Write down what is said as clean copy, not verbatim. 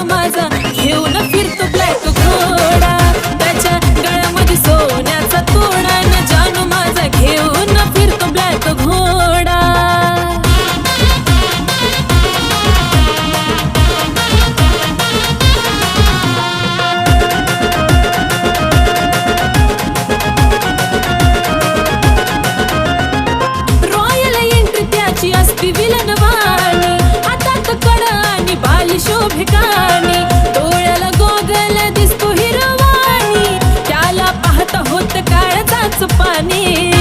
जानू माझा घेऊन फिरतो ब्लॅक घोडा, त्याच्या गळ्यामध्ये सोन्याचा तोडा न जानू माझा घेऊन फिरतो ब्लॅक घोडा. रॉयल एंट्री त्याची असती विलनवाणी, हातात कडा आणि बाली शोभिकानी, डोळ्याला गोगल दिसतो हिरवाणी, त्याला पाहता होत काळजाचं पाणी.